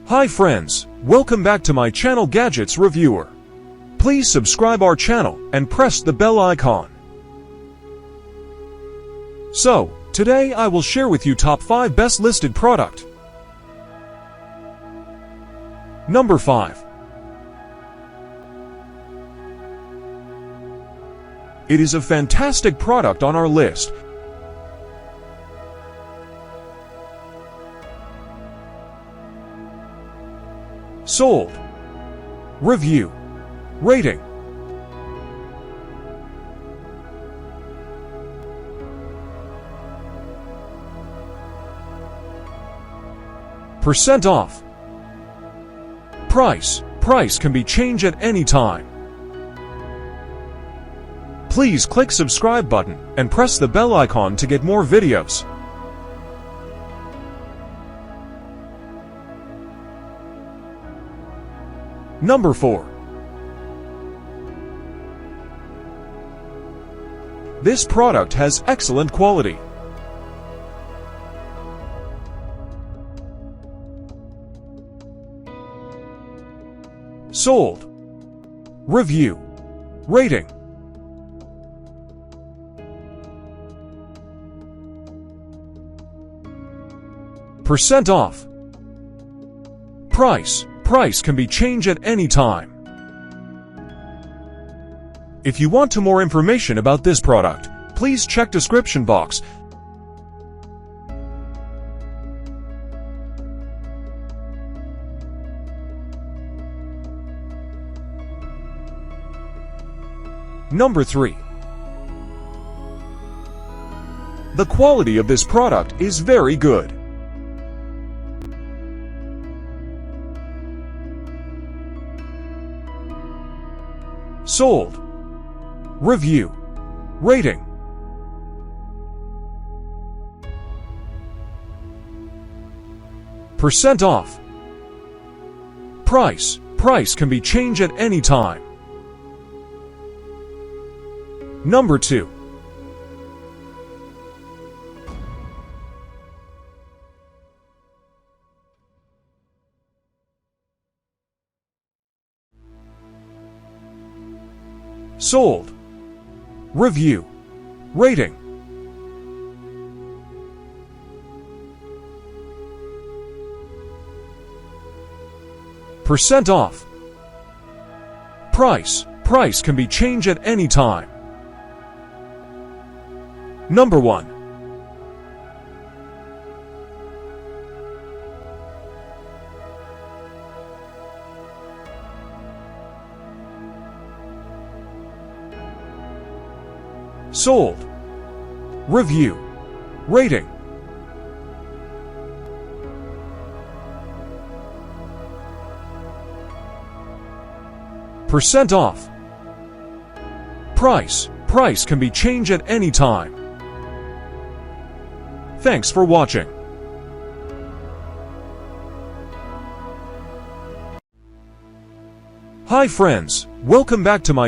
Hi friends, welcome back to my channel Gadgets Reviewer. Please subscribe our channel and press the bell icon. So, today I will share with you top 5 best listed product. Number 5. It is a fantastic product on our list. Sold. Review. Rating. Percent off. Price can be changed at any time. Please click subscribe button and press the bell icon to get more videos. Number 4. This product has excellent quality. Sold. Review. Rating. Percent off. Price can be changed at any time. If you want more information about this product, please check description box. Number 3. The quality of this product is very good. Sold. Review. Rating. Percent off. Price can be changed at any time. Number 2. Sold. Review. Rating. Percent off. Price can be changed at any time. Number 1. Sold. Review. Rating. Percent off. Price can be changed at any time. Thanks for watching. Hi friends, welcome back to my